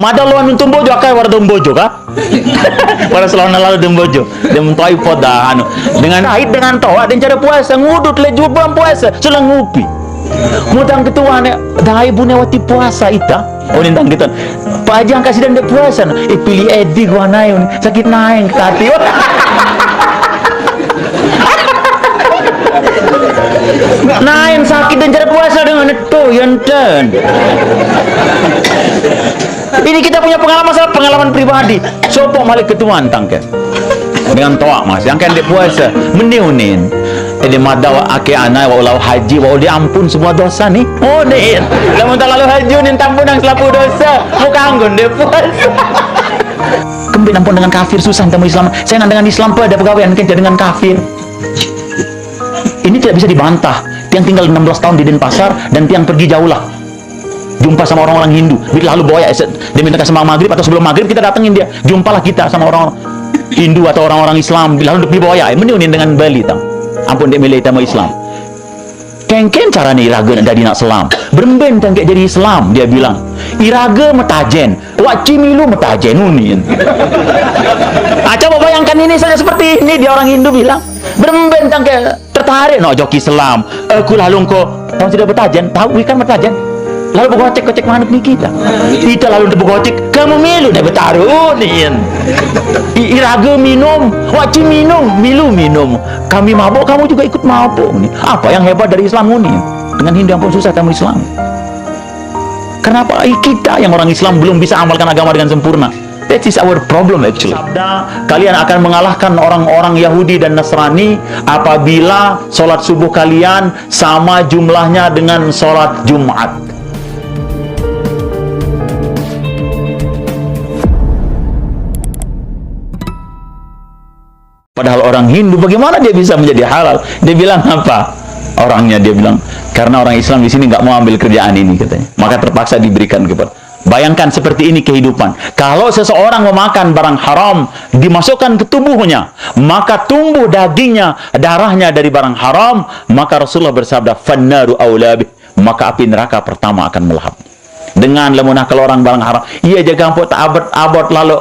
Madalo anun tumbojo akai war tumbojo ka. Pada selama lalu tumbojo. Dem toy poda anu. Dengan haid dengan toa dan cara puasa ngudut le jubam puasa sulang ngupi. Mutang ketua ne dai bunewati puasa ita. Oh nintang kita. Pak Ajang kasih dan puasa. Pilih edi gua naik sakit naik kati. Nain sakit dan cara puasa dengan itu yanten. Ini kita punya pengalaman pribadi. Sopo malik ketuan tangke dengan toa mas yang kan dia puasa meniunin ini madawa ake anai wa ulau haji wa diampun semua dosa nih. Oh nih lamun lalu haji nih tampun yang selapu dosa muka anggun dia puasa. Kembali ampun dengan kafir susah temu Islam. Saya dengan Islam pada pegawaian kerja dengan kafir. Ini tidak bisa dibantah. Tiang tinggal 16 tahun di Denpasar dan tiang pergi jauh lah. Jumpa sama orang-orang Hindu. Lalu boya dia minta sama maghrib atau sebelum maghrib kita datengin dia. Jumpalah kita sama orang Hindu atau orang-orang Islam. Lalu di boya meniunin dengan Bali tang. Ampun dia milih tamu Islam. Kengken caranya iraga dari nak Islam. Beremben tangke jadi Islam dia bilang. Iraga metajen, waci milu metajen unin. Coba bayangkan ini saja seperti ini dia orang Hindu bilang. Beremben tangke tertarik no joki Islam. Aku lalu kok kamu tidak bertajan, tahu ikan bertajan. Lalu begocek-gocek manuk nih kita. Kita lalu begocek, kamu milu deh bertaruh nih. Iraga minum, waci minum, milu minum. Kami mabuk, kamu juga ikut mabuk nih. Apa yang hebat dari Islam ini? Dengan Hindu yang pun susah tamu Islam. Kenapa kita yang orang Islam belum bisa amalkan agama dengan sempurna? That is our problem actually. Sabda, kalian akan mengalahkan orang-orang Yahudi dan Nasrani apabila sholat subuh kalian sama jumlahnya dengan sholat Jumat. Padahal orang Hindu bagaimana dia bisa menjadi halal? Dia bilang apa? Orangnya dia bilang karena orang Islam di sini nggak mau ambil kerjaan ini katanya, maka terpaksa diberikan kepada. Bayangkan seperti ini kehidupan. Kalau seseorang memakan barang haram, dimasukkan ke tubuhnya, maka tumbuh dagingnya, darahnya dari barang haram, maka Rasulullah bersabda, "Fannaru aula bih," maka api neraka pertama akan melahap. Dengan lemunah kalau orang barang haram, iya jaga ampun abot lalu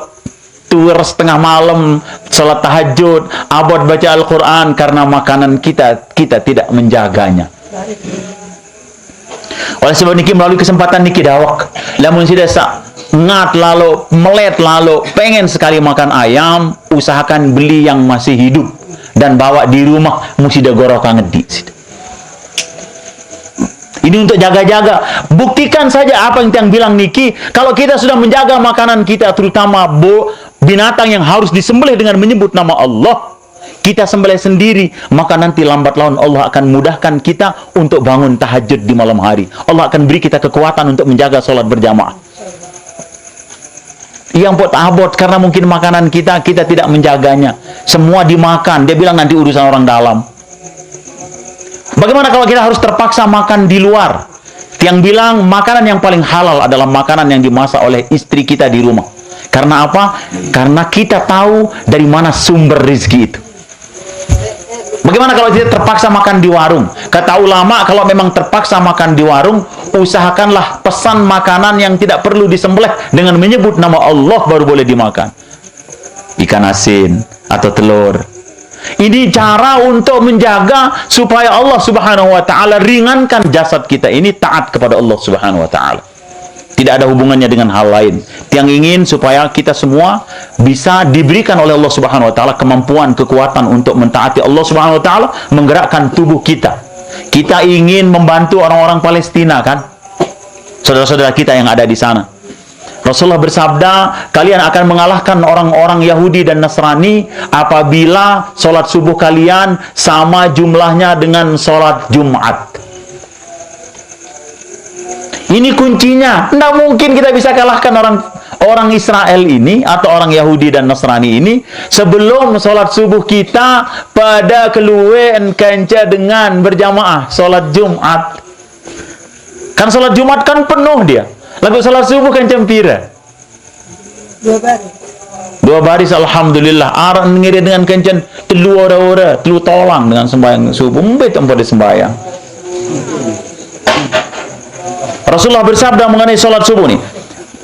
tur setengah malam, salat tahajud, abot baca Al-Quran karena makanan kita tidak menjaganya. Oleh sebab niki melalui kesempatan niki dawak lamun sudah ngat lalu melet lalu pengen sekali makan ayam, usahakan beli yang masih hidup dan bawa di rumah musida goroka ngedi. Ini untuk jaga-jaga. Buktikan saja apa yang bilang niki, kalau kita sudah menjaga makanan kita terutama binatang yang harus disembelih dengan menyebut nama Allah, kita sembelih sendiri, maka nanti lambat laun Allah akan mudahkan kita untuk bangun tahajud di malam hari. Allah akan beri kita kekuatan untuk menjaga sholat berjamaah. Yang pot abot karena mungkin makanan kita tidak menjaganya. Semua dimakan. Dia bilang nanti urusan orang dalam. Bagaimana kalau kita harus terpaksa makan di luar? Yang bilang makanan yang paling halal adalah makanan yang dimasak oleh istri kita di rumah. Karena apa? Karena kita tahu dari mana sumber rezeki itu. Bagaimana kalau kita terpaksa makan di warung? Kata ulama, kalau memang terpaksa makan di warung, usahakanlah pesan makanan yang tidak perlu disembelih dengan menyebut nama Allah baru boleh dimakan. Ikan asin atau telur. Ini cara untuk menjaga supaya Allah Subhanahu wa taala ringankan jasad kita ini taat kepada Allah Subhanahu wa taala. Tidak ada hubungannya dengan hal lain. Yang ingin supaya kita semua bisa diberikan oleh Allah Subhanahu wa taala kemampuan, kekuatan untuk mentaati Allah Subhanahu wa taala, menggerakkan tubuh kita. Kita ingin membantu orang-orang Palestina kan? Saudara-saudara kita yang ada di sana. Rasulullah bersabda, kalian akan mengalahkan orang-orang Yahudi dan Nasrani apabila sholat subuh kalian sama jumlahnya dengan sholat Jumat. Ini kuncinya. Tidak mungkin kita bisa kalahkan orang Israel ini atau orang Yahudi dan Nasrani ini sebelum sholat subuh kita pada keluwen kenca dengan berjamaah sholat Jumat. Kan sholat Jumat kan penuh dia. Lagu sholat subuh kan cempira. 2 baris. 2 baris alhamdulillah. Aran ngiri dengan kencan telu ora-ora, telu tolang dengan sembahyang subuh. Mbet tempat di sembahyang. Rasulullah bersabda mengenai sholat subuh nih.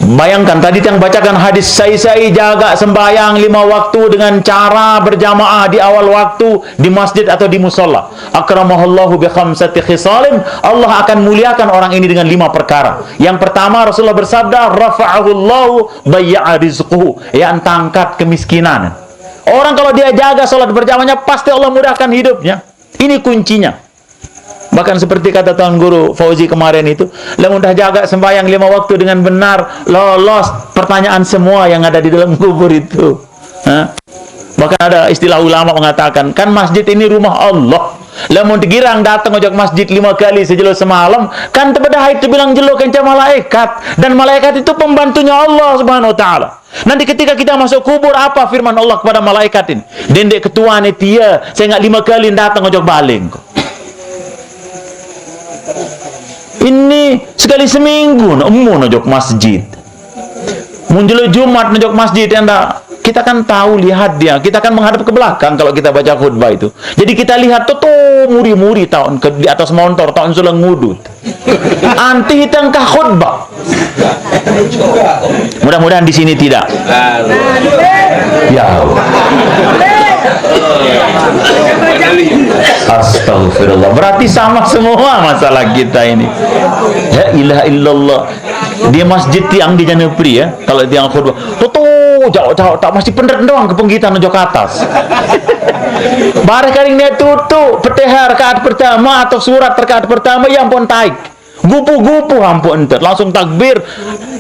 Bayangkan tadi yang bacakan hadis, saya jaga sembahyang 5 waktu dengan cara berjamaah di awal waktu di masjid atau di musola. Akramahallahu bi khamsati khisalin. Allah akan muliakan orang ini dengan 5 perkara. Yang pertama, Rasulullah bersabda, rafa'ahullahu bayya'a rizquhu, yang angkat kemiskinan. Orang kalau dia jaga salat berjamaahnya, pasti Allah mudahkan hidupnya. Ini kuncinya. Bahkan seperti kata Tuan Guru Fauzi kemarin itu, lamun dah jaga sembahyang 5 waktu dengan benar, lolos pertanyaan semua yang ada di dalam kubur itu. Bahkan ada istilah ulama mengatakan, kan masjid ini rumah Allah. Lamun digirang datang ojok masjid 5 kali sejelo semalam, kan tebedah itu bilang jelo kenca malaikat, dan malaikat itu pembantunya Allah Subhanahu wa taala. Nanti ketika kita masuk kubur, apa firman Allah kepada malaikat ini? Dendek ketua ni tia, saya nggak 5 kali datang ojok baling kok. Ini sekali seminggu nojok masjid. Muncul Jumat nojok masjid, anda kita kan tahu, lihat dia, kita kan menghadap ke belakang kalau kita baca khutbah itu. Jadi kita lihat tuh muri-muri tahun di atas motor tahun sulang ngudut. Anti hitangkah khutbah. Mudah-mudahan di sini tidak. Ya Allah. Astagfirullah. Berarti sama semua masalah kita ini. Ya ilaha illallah. Di masjid tiang di Janepri ya, kalau tiang khutbah, jauh tak mesti pendek doang ke penggitan nojok atas. Barang kali dia tutup petihar rakaat pertama atau surat rakaat pertama yang pun taik. Gupu-gupu ampun enter, langsung takbir.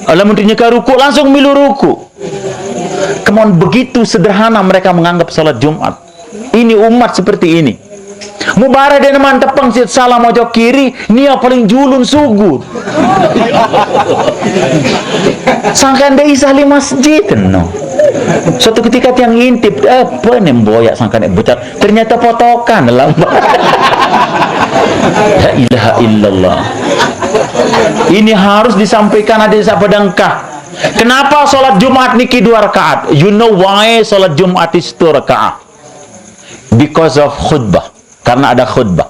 Lamun dinyeka ruku langsung milu ruku. Kemudian begitu sederhana mereka menganggap salat Jumat. Ini umat seperti ini. Mubarak dan mantap pangsit salam ojok kiri, nia paling julun sugud. Sangkan dia isah di masjid no. Suatu ketika tiang intip, apa nih boyak sangkan bucat, ternyata potokan dalam. La ilaha illallah. Ini harus disampaikan hadis padangkah. Kenapa sholat Jumat niki 2 rakaat? You know why sholat Jumat is 2 rakaat? Because of khutbah. Karena ada khutbah.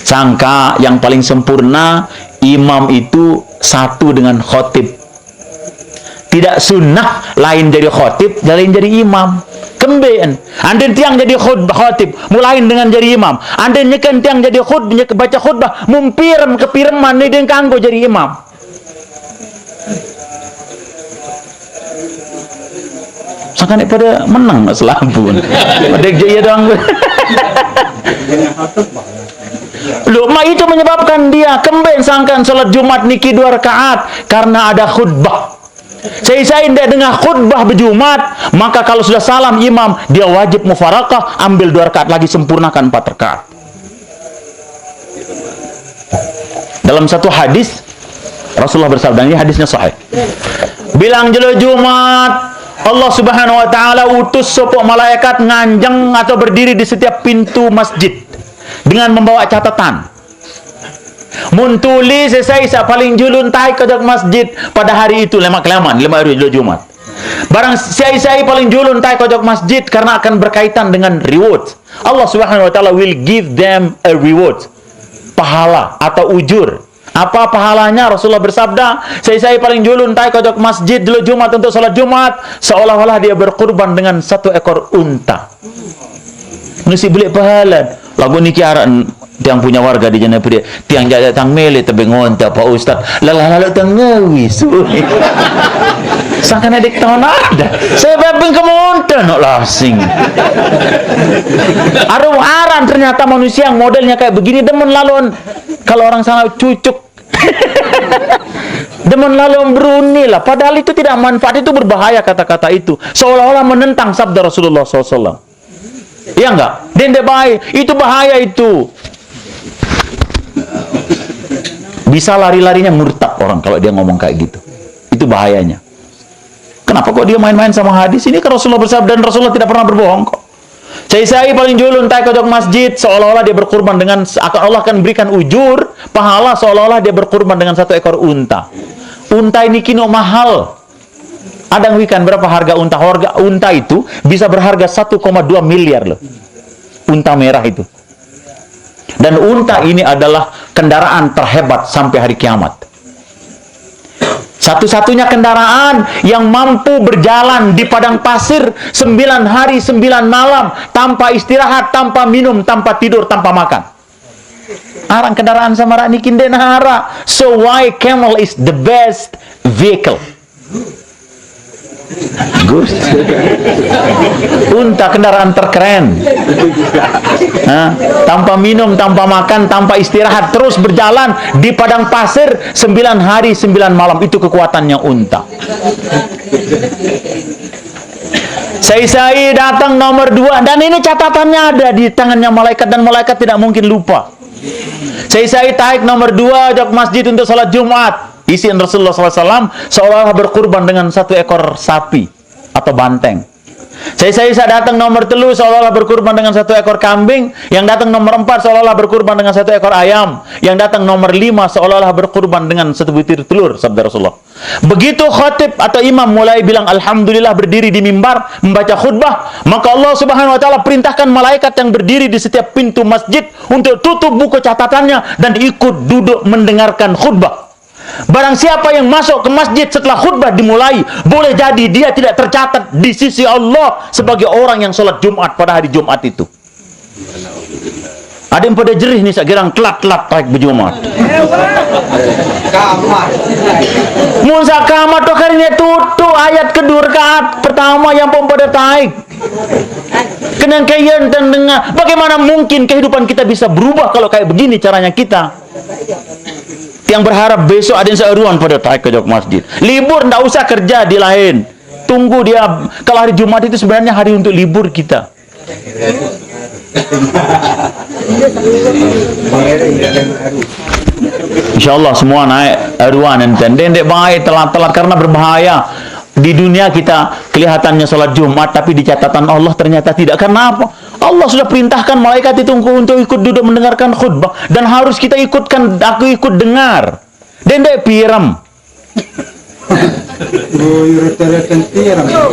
Sangka yang paling sempurna imam itu satu dengan khotib. Tidak sunnah lain jadi khotib, lain jadi imam. Kembeen. Andin tiang jadi khotib, mulain dengan jadi imam. Andin nyekan tiang jadi khutbah, baca khutbah, mumpirem kepireman ni dengan kanggo jadi imam. Sangka pada menang selambun. Pada jaya doang. Loh, itu menyebabkan dia kembali sangkan salat Jumat niki 2 rakaat karena ada khutbah. Saya tidak dengar khutbah berjumat, maka kalau sudah salam imam, dia wajib mufarakah, ambil 2 rakaat lagi, sempurnakan 4 rakaat. Dalam satu hadis Rasulullah bersabda, ini hadisnya sahih. Bilang jelo Jumat, Allah Subhanahu wa taala utus sopok malaikat nganjeng atau berdiri di setiap pintu masjid dengan membawa catatan. Muntuli sesa paling julun tai ke masjid pada hari itu lima hari Jumat. Barang sai paling julun tai ke masjid karena akan berkaitan dengan reward. Allah Subhanahu wa taala will give them a reward. Pahala atau ujur. Apa pahalanya? Rasulullah bersabda, saya paling julun tai kojok masjid dulu Jumat untuk salat Jumat, seolah-olah dia berkorban dengan 1 ekor unta. Nusi beli pahala. Lagu niki aran tiang punya warga di Janepri, tiang jaga tang mele tebeng unta Pak Ustaz. Lalu tang ngawis. Sangkan adik tahun ada. Saya babing kamu unta nok lasing. Arung aran ternyata manusia yang modelnya kayak begini demen lalon. Kalau orang sana cucuk. Demen lalu beruni lah. Padahal itu tidak manfaat, itu berbahaya kata-kata itu. Seolah-olah menentang sabda Rasulullah SAW. Iya enggak? Dende baik. Itu bahaya itu. Bisa lari-larinya murtad orang kalau dia ngomong kayak gitu. Itu bahayanya. Kenapa kok dia main-main sama hadis? Ini kan Rasulullah bersabda dan Rasulullah tidak pernah berbohong kok. Saya paling julun tai kojok masjid, seolah-olah dia berkurban dengan, Allah akan berikan ujur pahala seolah-olah dia berkurban dengan 1 ekor unta. Unta ini kino mahal. Ada wikan berapa harga unta? Harga unta itu bisa berharga 1,2 miliar loh. Unta merah itu. Dan unta ini adalah kendaraan terhebat sampai hari kiamat. Satu-satunya kendaraan yang mampu berjalan di padang pasir 9 hari 9 malam tanpa istirahat, tanpa minum, tanpa tidur, tanpa makan. Arang kendaraan sama rak nikin den hara. So why camel is the best vehicle? Gus. Unta kendaraan terkeren. Tanpa minum, tanpa makan, tanpa istirahat, terus berjalan di padang pasir 9 hari 9 malam. Itu kekuatannya unta. Sai datang nomor 2, dan ini catatannya ada di tangannya malaikat, dan malaikat tidak mungkin lupa. Sai taik nomor 2 ajak masjid untuk salat Jumat. Isian Rasulullah SAW seolah-olah berkurban dengan 1 ekor sapi atau banteng. Saya datang nomor 3 seolah-olah berkurban dengan 1 ekor kambing. Yang datang nomor 4 seolah-olah berkurban dengan 1 ekor ayam. Yang datang nomor 5 seolah-olah berkurban dengan 1 butir telur, sabda Rasulullah. Begitu khatib atau imam mulai bilang alhamdulillah, berdiri di mimbar membaca khutbah, maka Allah Subhanahu wa taala perintahkan malaikat yang berdiri di setiap pintu masjid untuk tutup buku catatannya dan ikut duduk mendengarkan khutbah. Barang siapa yang masuk ke masjid setelah khutbah dimulai, boleh jadi dia tidak tercatat di sisi Allah sebagai orang yang sholat Jumat pada hari Jumat itu. Ada yang pada jerih nih, sekirang telat-telat taik berjumat. Musa kamat tuh karinya tutup ayat kedua rakaat pertama yang pun pada taik. Kenang kayan dan dengar. Bagaimana mungkin kehidupan kita bisa berubah kalau kayak begini caranya kita? Yang berharap besok ada yang seeruan pada taik ke jok masjid. Libur, ndak usah kerja di lain. Tunggu dia. Kalau hari Jumat itu sebenarnya hari untuk libur kita. InsyaAllah semua naik eruan enten. Dendek baik telat-telat karena berbahaya. Di dunia kita kelihatannya sholat Jumat, tapi di catatan Allah ternyata tidak. Karena apa? Allah sudah perintahkan malaikat itu untuk ikut duduk mendengarkan khutbah, dan harus kita ikutkan. Aku ikut dengar. Dendek piram.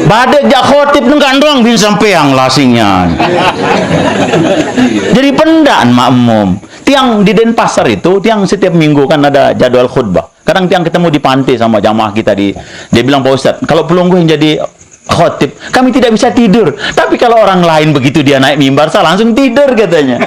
Badek jak khotib nengkan doang bin sampeang lasingnya. Jadi pendaan makmum. Tiang di Denpasar itu, tiang setiap minggu kan ada jadwal khutbah. Kadang tiang ketemu di pantai sama jamaah kita dia bilang, Pak Ustadz, kalau pelunggu yang jadi khotib, kami tidak bisa tidur. Tapi kalau orang lain begitu dia naik mimbar, saya langsung tidur katanya.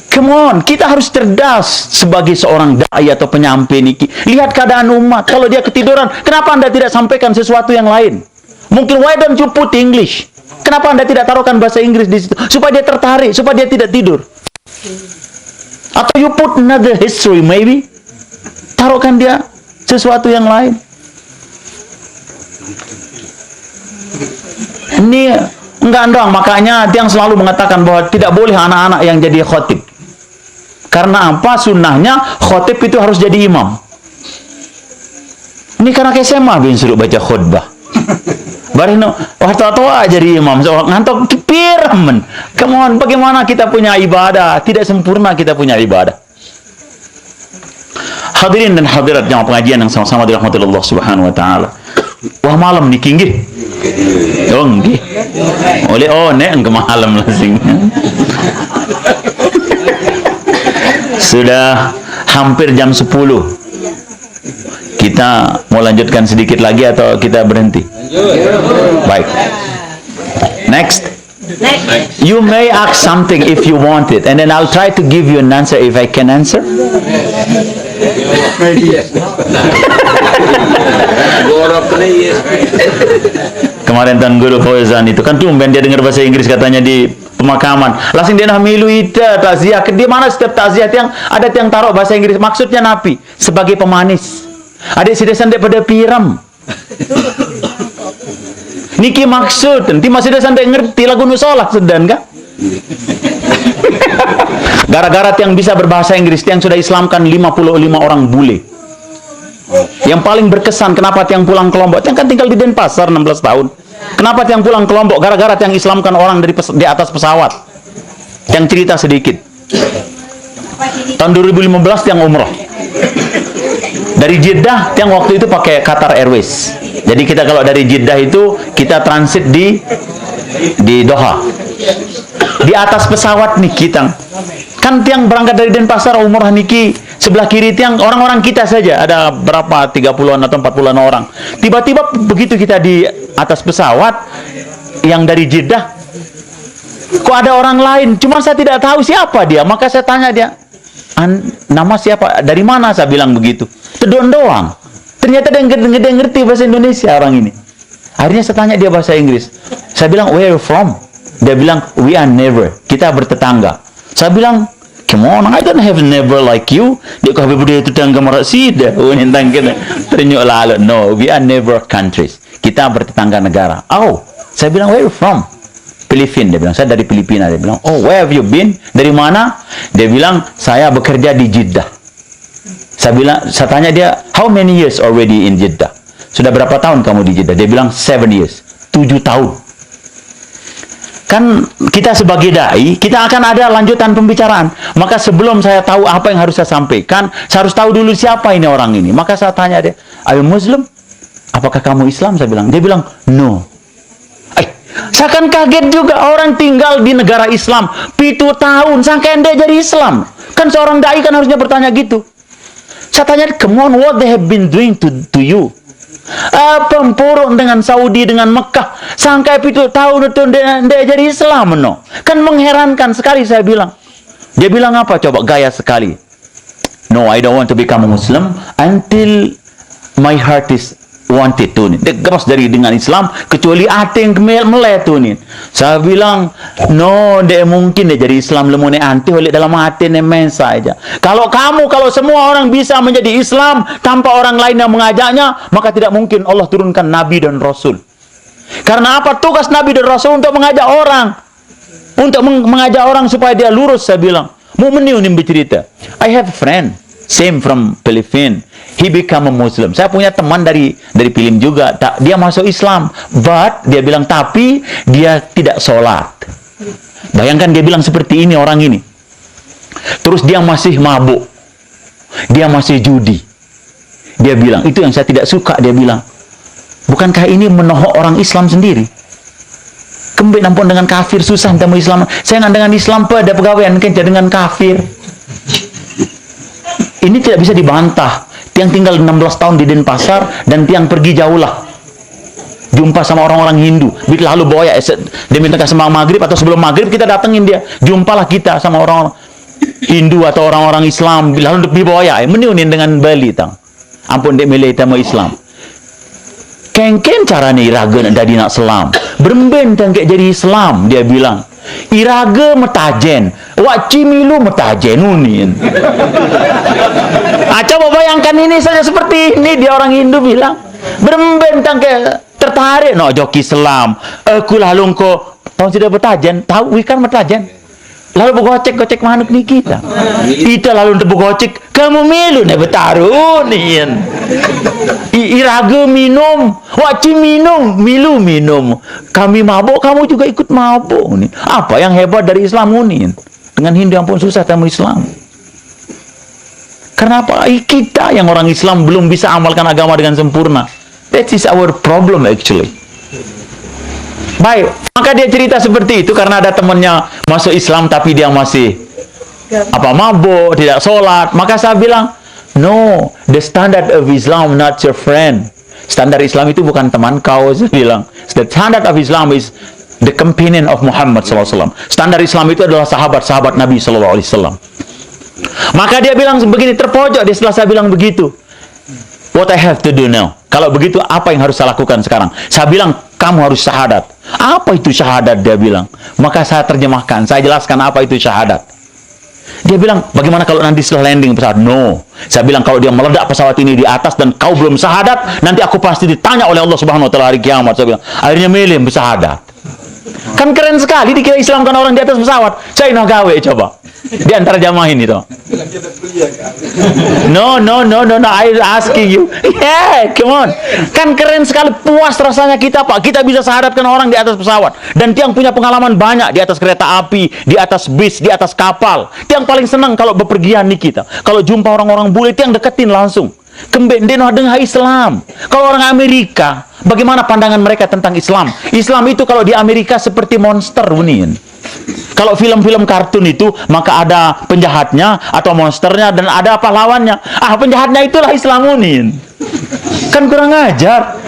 Come on, kita harus cerdas sebagai seorang dai atau penyampai niki. Lihat keadaan umat. Kalau dia ketiduran, kenapa Anda tidak sampaikan sesuatu yang lain? Mungkin why don't you put English? Kenapa Anda tidak taruhkan bahasa Inggris di situ supaya dia tertarik, supaya dia tidak tidur? Atau you put another history maybe? Taruhkan dia sesuatu yang lain. Ini enggak doang, makanya tiang selalu mengatakan bahwa tidak boleh anak-anak yang jadi khotib. Karena apa? Sunnahnya khotib itu harus jadi imam. Ini karena SMA bin suruh baca khutbah. Barino tua jadi imam, so ngantok piramen. Come on, bagaimana kita punya ibadah? Tidak sempurna kita punya ibadah. Hadirin dan hadirat jamaah pengajian yang sama-sama dirahmati Allah Subhanahu wa taala. Wah malam nih kinggih. Oh nggih. Oleh nek ke malam lasing. Sudah hampir jam 10. Kita mau lanjutkan sedikit lagi atau kita berhenti? Baik. Next. You may ask something if you want it, and then I'll try to give you an answer if I can answer. Kemarin Tan Guru Fauzan itu kan tumben dia dengar bahasa Inggris katanya di pemakaman. Langsung dia hamilu itu takziah. Di mana setiap takziah yang ada yang taruh bahasa Inggris, maksudnya napi sebagai pemanis. Ada sidesan daripada piram. Niki maksud, nanti masih ada sampai ngerti lagu nusolah sedan kan? Gara-gara yang bisa berbahasa Inggris, yang sudah Islamkan 55 orang bule. Yang paling berkesan, kenapa tiang pulang ke Lombok? Tiang kan tinggal di Denpasar 16 tahun. Kenapa tiang pulang ke Lombok? Gara-gara tiang Islamkan orang di atas pesawat. Yang cerita sedikit. Tahun 2015 tiang umroh. Dari Jeddah, tiang waktu itu pakai Qatar Airways. Jadi kita kalau dari Jeddah itu kita transit di Doha. di atas pesawat nih kita. Kan tiang berangkat dari Denpasar umroh niki sebelah kiri tiang orang-orang kita saja ada berapa 30-an atau 40-an orang. Tiba-tiba begitu kita di atas pesawat yang dari Jeddah, kok ada orang lain, cuma saya tidak tahu siapa dia. Maka saya tanya dia, nama siapa, dari mana, saya bilang begitu. Tedon doang. Ternyata dia ngerti bahasa Indonesia orang ini. Akhirnya saya tanya dia bahasa Inggris. Saya bilang, where are you from? Dia bilang, we are neighbor, kita bertetangga. Saya bilang, come on, I don't have neighbor like you. Dia kau habis tetangga marak sida. Unintang kita. Ternyata lalu, no, we are neighbor countries. Kita bertetangga negara. Oh, saya bilang, where are you from? Filipina. Dia bilang, saya dari Filipina. Dia bilang, oh, where have you been? Dari mana? Dia bilang, saya bekerja di Jeddah. Saya tanya dia, how many years already in Jeddah? Sudah berapa tahun kamu di Jeddah? Dia bilang, 7 years. 7 tahun. Kan kita sebagai dai, kita akan ada lanjutan pembicaraan. Maka sebelum saya tahu apa yang harus saya sampaikan, saya harus tahu dulu siapa ini orang ini. Maka saya tanya dia, are you Muslim? Apakah kamu Islam? Saya bilang. Dia bilang, no. Saya kan kaget juga, orang tinggal di negara Islam 7 tahun, sangka ende jadi Islam. Kan seorang dai kan harusnya bertanya gitu. Saya tanya, come on, what they have been doing to you? Pempuruk dengan Saudi, dengan Mekah, sangka 7 tahun itu dia jadi Islam, no. Kan mengherankan sekali, saya bilang. Dia bilang apa? Coba gaya sekali. No, I don't want to become a Muslim until my heart is wanted to. Dia geras dari dengan Islam, kecuali hati yang meletu nih. Saya bilang, no, dia mungkin dia jadi Islam lemune anti oleh dalam hati nemen saja. Kalau semua orang bisa menjadi Islam tanpa orang lain yang mengajaknya, maka tidak mungkin Allah turunkan Nabi dan Rasul. Karena apa? Tugas Nabi dan Rasul untuk mengajak orang. Untuk mengajak orang supaya dia lurus, saya bilang. Mau meniunin bercerita. I have a friend, same from Philippines. He become a Muslim. Saya punya teman dari Filipina juga. Dia masuk Islam. But, dia bilang, tapi dia tidak sholat. Bayangkan dia bilang seperti ini orang ini. Terus dia masih mabuk. Dia masih judi. Dia bilang, itu yang saya tidak suka. Dia bilang, bukankah ini menohok orang Islam sendiri? Kembali nampun dengan kafir, susah temu Islam. Saya dengan Islam pada pegawaian, kan dengan kafir. Ini tidak bisa dibantah. Tiang tinggal 16 tahun di Denpasar dan tiang pergi jauh lah. Jumpa sama orang-orang Hindu. Lalu bawa ya, dia minta ke sembang maghrib atau sebelum maghrib kita datengin dia. Jumpalah kita sama orang Hindu atau orang-orang Islam. Lalu dibawa ya, meniunin dengan Bali tang. Ampun dia milih tamu Islam. Kengken caranya iraga nak jadi nak Islam. Beremben tangkek jadi Islam, dia bilang. Iraga metajen, wak cimilu metajen unin. Coba bayangkan ini saja seperti ini, dia orang Hindu bilang. Berembentang ke tertarik no joki Islam. Aku lalu ko tahun sudah metajen, tahu ikan metajen. Lalu begocek manuk ni kita. Kita lalu untuk begocek, kamu milu nih betarunin. Iraga minum, waci minum, milu minum. Kami mabuk, kamu juga ikut mabuk nih. Apa yang hebat dari Islam ini? Dengan Hindu yang pun susah temu Islam. Karena apa? Kita yang orang Islam belum bisa amalkan agama dengan sempurna. That is our problem actually. Baik, maka dia cerita seperti itu karena ada temannya masuk Islam tapi dia masih mabuk, tidak sholat. Maka saya bilang, no, the standard of Islam not your friend. Standar Islam itu bukan teman kau, saya bilang. The standard of Islam is the companion of Muhammad SAW. Standar Islam itu adalah sahabat-sahabat Nabi SAW. Maka dia bilang begini, terpojok dia setelah saya bilang begitu. What I have to do now? Kalau begitu, apa yang harus saya lakukan sekarang? Saya bilang, kamu harus syahadat. Apa itu syahadat? Dia bilang. Maka saya terjemahkan, saya jelaskan apa itu syahadat. Dia bilang, bagaimana kalau nanti setelah landing pesawat? No. Saya bilang, kalau dia meledak pesawat ini di atas dan kau belum syahadat, nanti aku pasti ditanya oleh Allah Subhanahu Wa Taala hari kiamat. Saya bilang, akhirnya milih bersyahadat. Kan keren sekali dikira Islam kan orang di atas pesawat. Saya nak gawe coba. Di antara jamaah ini tuh. No, I asking you. Yeah, come on. Kan keren sekali, puas rasanya kita, Pak. Kita bisa syahadatkan orang di atas pesawat. Dan tiang punya pengalaman banyak di atas kereta api, di atas bis, di atas kapal. Tiang paling senang kalau bepergian nih kita. Kalau jumpa orang-orang bule, tiang deketin langsung. Kembendeno dengan Islam. Kalau orang Amerika, bagaimana pandangan mereka tentang Islam? Islam itu kalau di Amerika seperti monster, unin. Kalau film-film kartun itu, maka ada penjahatnya atau monsternya dan ada pahlawannya. Ah, penjahatnya itulah Islamunin. Kan kurang ajar.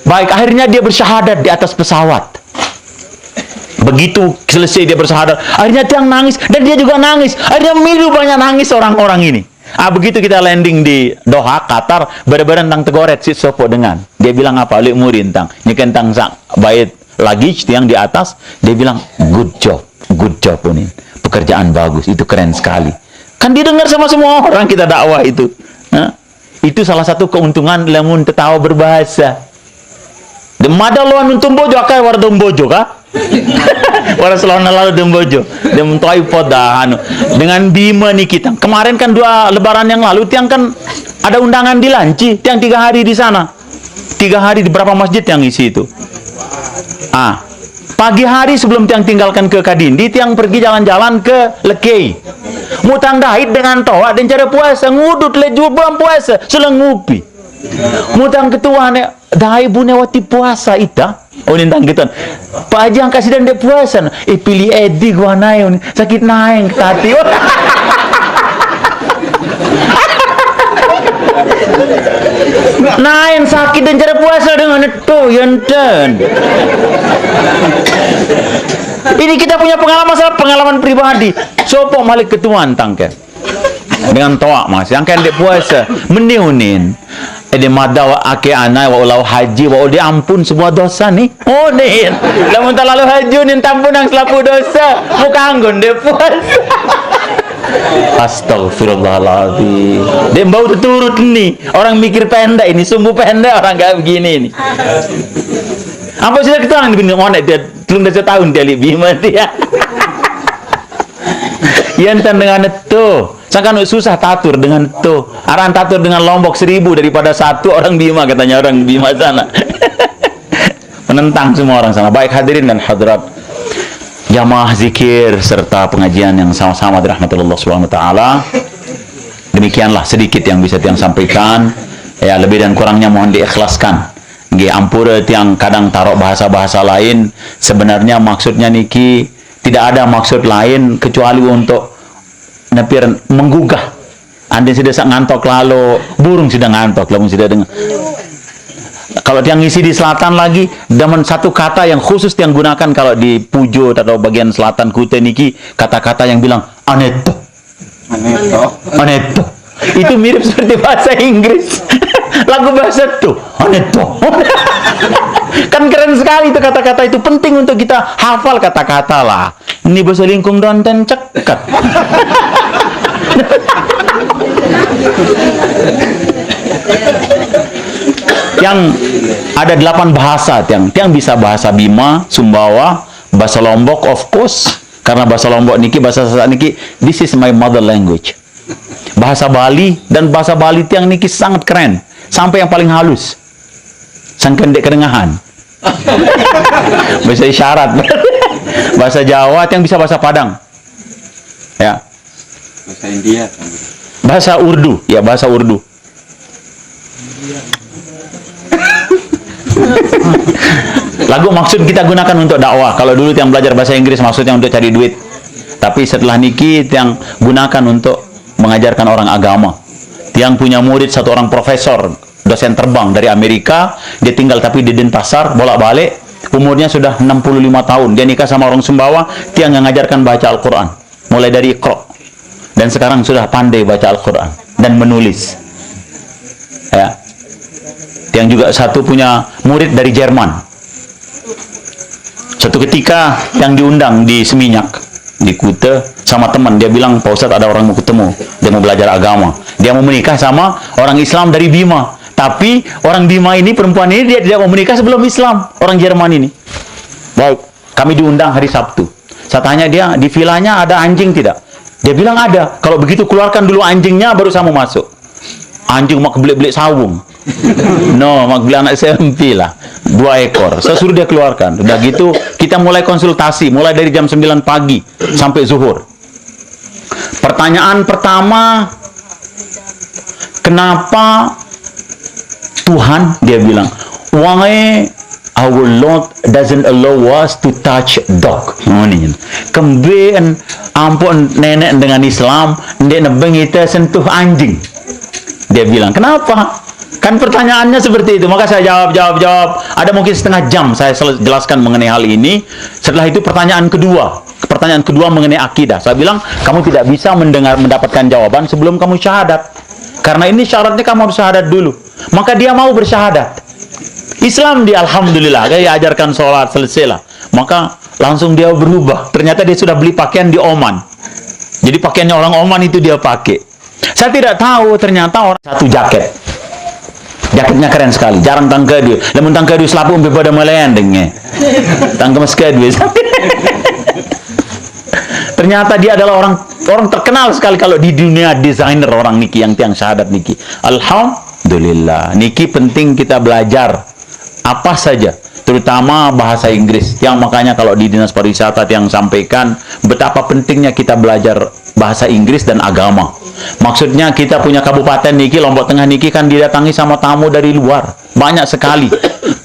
Baik, akhirnya dia bersyahadat di atas pesawat. Begitu selesai dia bersyahadat, akhirnya tiang nangis dan dia juga nangis. Akhirnya milu banyak nangis orang-orang ini. Ah, begitu kita landing di Doha, Qatar, benar-benar tentang tegoret si sopo dengan. Dia bilang apa? Lek murid tentang ini tentang bait luggage yang di atas, dia bilang good job Unin, pekerjaan bagus, itu keren sekali. Kan didengar sama semua orang kita dakwah itu. Nah, itu salah satu keuntungan lamun tetawa berbahasa. Demada luan untung bojo akai war dombojo kah? War selama lalu dombojo, dem toy poda anu. Dengan Bima nih kita. Kemarin kan 2 lebaran yang lalu tiang kan ada undangan di Lanci, tiang 3 hari di sana. 3 hari di berapa masjid yang isi itu. Ah, pagi hari sebelum tiang tinggalkan ke Kadindi, tiang pergi jalan-jalan ke Lekei. Mutang dahit dengan toa dan cara puasa ngudut leju bulan puasa selengupi. Mutang ketua ne dai bunewati puasa ita. Oh nintang gitu. Pak Haji ang kasih dan dia puasa. Pilih edi gua naik sakit naik tati. Nain sakit dan cara puasa dengan itu yanten. Ini kita punya pengalaman pribadi. Sopo malik ketuan tangke dengan toa mas yang kan dia puasa meniunin ede madawa ake anai wa ulau haji wa udi ampun semua dosa nih. Oh nih lamun lalu haji nin tampun ang selapu dosa muka anggun dia puasa. Astagfirullahaladzim. Dia bau turut nih. Orang mikir pendek ini, sumbu pendek orang kayak begini nih. Apa sudah ketahuan begini monet dia belum dah setahun dia Bima dia. Yantan dengan itu. Sangat susah tatur dengan itu. Aran tatur dengan Lombok 1000 daripada 1 orang Bima katanya orang Bima sana. Menentang semua orang sana. Baik hadirin dan hadirat jamaah zikir serta pengajian yang sama-sama dirahmati Allah Subhanahu wa taala. Demikianlah sedikit yang bisa tiang sampaikan. Ya, lebih dan kurangnya mohon diikhlaskan. Nggih ampura tiang kadang taruh bahasa-bahasa lain, sebenarnya maksudnya niki tidak ada maksud lain kecuali untuk nepir menggugah. Anda sudah ngantok lalu, burung sudah ngantok lalu sudah dengar. Kalau tiang isi di selatan lagi, dengan satu kata yang khusus tiang gunakan kalau di Pujo atau bagian selatan Kuta niki, kata-kata yang bilang aneto. Itu mirip seperti bahasa Inggris. Lagu bahasa tuh aneto. Kan keren sekali itu kata-kata itu, penting untuk kita hafal kata-kata lah. Ini bahasa lingkung dan cekat. Yang ada 8 bahasa tiang bisa bahasa Bima, Sumbawa, bahasa Lombok of course, karena bahasa Lombok niki bahasa Sasak niki this is my mother language. Bahasa Bali dan bahasa Bali tiang niki sangat keren, sampai yang paling halus. Sang pendek kedengahan. Bahasa isyarat. Bahasa Jawa tiang bisa bahasa Padang. Ya. Bahasa India. Bahasa Urdu, ya bahasa Urdu. Lagu maksud kita gunakan untuk dakwah. Kalau dulu yang belajar bahasa Inggris maksudnya untuk cari duit. Tapi setelah niki yang gunakan untuk mengajarkan orang agama. Yang punya murid satu orang profesor, dosen terbang dari Amerika, dia tinggal tapi di Denpasar, bolak-balik, umurnya sudah 65 tahun. Dia nikah sama orang Sumbawa, tiang yang mengajarkan baca Al-Quran. Mulai dari Iqra. Dan sekarang sudah pandai baca Al-Quran dan menulis. Ya. Yang juga satu punya murid dari Jerman. Suatu ketika yang diundang di Seminyak, di Kuta, sama teman, dia bilang, Pak Ustadz ada orang mau ketemu, dia mau belajar agama, dia mau menikah sama orang Islam dari Bima, tapi orang Bima ini, perempuan ini, dia tidak mau menikah sebelum Islam, orang Jerman ini. Baik, kami diundang hari Sabtu. Saya tanya dia, di vilanya ada anjing tidak? Dia bilang ada. Kalau begitu keluarkan dulu anjingnya, baru saya mau masuk. Anjing mak belik-belik sawung. No, mak beli anak SMP lah. 2 ekor. Saya suruh dia keluarkan. Udah gitu, kita mulai konsultasi. Mulai dari jam 9 pagi sampai zuhur. Pertanyaan pertama, kenapa Tuhan, dia bilang, uangnya our Lord doesn't allow us to touch dog. Kemben ampun nenek dengan Islam, dia nebeng kita sentuh anjing. Dia bilang, kenapa? Kan pertanyaannya seperti itu. Maka saya jawab. Ada mungkin setengah jam saya jelaskan mengenai hal ini. Setelah itu pertanyaan kedua mengenai akidah. Saya bilang, kamu tidak bisa mendapatkan jawaban sebelum kamu syahadat. Karena ini syaratnya kamu harus syahadat dulu. Maka dia mau bersyahadat. Islam dia alhamdulillah, dia ajarkan sholat, selesailah. Maka langsung dia berubah. Ternyata dia sudah beli pakaian di Oman. Jadi pakaiannya orang Oman itu dia pakai. Saya tidak tahu ternyata orang satu jaket. Jaketnya keren sekali, jarang tangga dia. Lemun tangga dia selapu sampai pada melayandengnya. Tangga meska dia. Ternyata dia adalah orang terkenal sekali kalau di dunia desainer orang niki yang tiang syahadat niki. Alhamdulillah. Niki penting kita belajar apa saja, terutama bahasa Inggris. Yang makanya kalau di Dinas Pariwisata yang sampaikan betapa pentingnya kita belajar bahasa Inggris dan agama. Maksudnya kita punya kabupaten niki, Lombok Tengah niki kan didatangi sama tamu dari luar. Banyak sekali.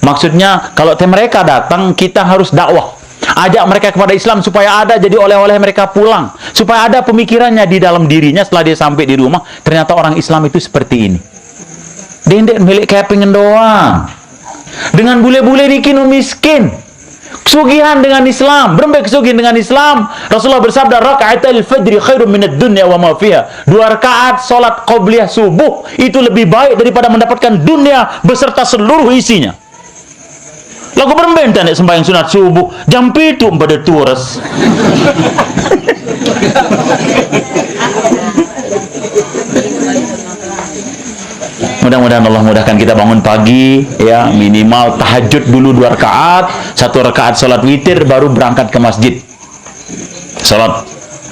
Maksudnya kalau mereka datang, kita harus dakwah. Ajak mereka kepada Islam supaya ada jadi oleh-oleh mereka pulang. Supaya ada pemikirannya di dalam dirinya setelah dia sampai di rumah. Ternyata orang Islam itu seperti ini. Dia milik kepingin doang. Dengan bule-bule niki nu miskin. Kesugihan dengan Islam, berembek kesugihan dengan Islam. Rasulullah bersabda, raka'atul fajri khairum minad dunya wa ma fiha. 2 rakaat salat qobliyah subuh itu lebih baik daripada mendapatkan dunia beserta seluruh isinya. Lagu berembek nek sembahyang sunat subuh jam 7 pada tures. Mudah-mudahan Allah mudahkan kita bangun pagi, ya minimal tahajud dulu 2 rakaat, 1 rakaat salat witir, baru berangkat ke masjid. Salat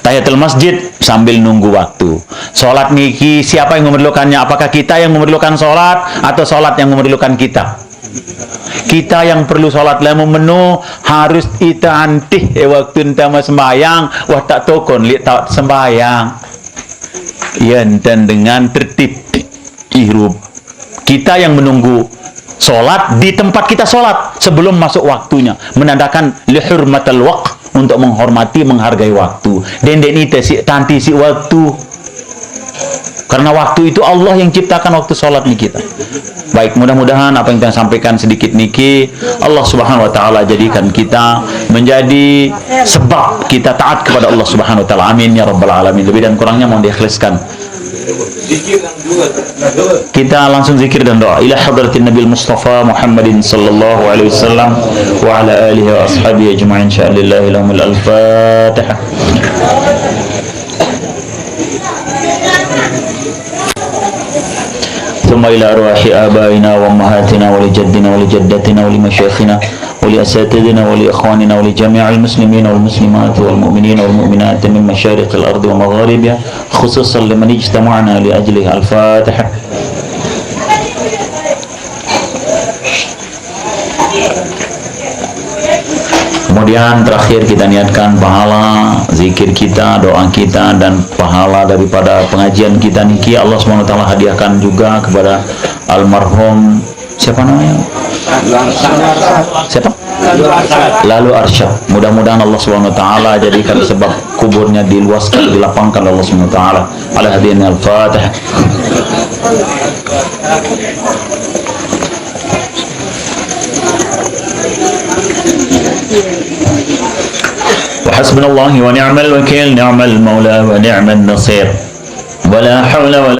tahiyatul masjid sambil nunggu waktu. Salat niki siapa yang memerlukannya? Apakah kita yang memerlukan salat atau salat yang memerlukan kita? Kita yang perlu salat lemu menu harus kita antih waktu entama sembayang, wah tak tokon lihat tak sembayang. Ya dan dengan tertib ihrum. Kita yang menunggu sholat di tempat kita sholat sebelum masuk waktunya, menandakan lihurmatal waqt, untuk menghormati, menghargai waktu. Dendek ini tanti si waktu, karena waktu itu Allah yang ciptakan waktu sholat nih kita. Baik, mudah-mudahan apa yang kita sampaikan sedikit niki Allah Subhanahu wa taala jadikan kita menjadi sebab kita taat kepada Allah Subhanahu wa taala. Amin ya rabbal alamin. Lebih dan kurangnya mohon diikhlaskan. Kita langsung zikir dan doa. Ila hadratin Nabil Mustafa Muhammadin sallallahu alaihi wasallam wa ala alihi wa ashabihi ajma'in sya'alillahi lahumul al-fatihah. ثم إلى أرواح آبائنا وأمهاتنا ولجدنا ولجدتنا ولمشايخنا ولأساتذتنا ولإخواننا ولجميع المسلمين والمسلمات والمؤمنين والمؤمنات من مشارق الأرض ومغاربها خصوصا لمن اجتمعنا لأجله. الفاتحة. Kemudian terakhir kita niatkan pahala zikir kita, doa kita, dan pahala daripada pengajian kita niki Allah SWT hadiahkan juga kepada almarhum siapa namanya? Siapa? Lalu Arsyad. Mudah-mudahan Allah SWT jadikan sebab kuburnya diluaskan, dilapangkan Allah SWT. Ala hadirin al-Fatihah. وحسبنا الله ونعم الوكيل، نعم المولى ونعم النصير، ولا حول ولا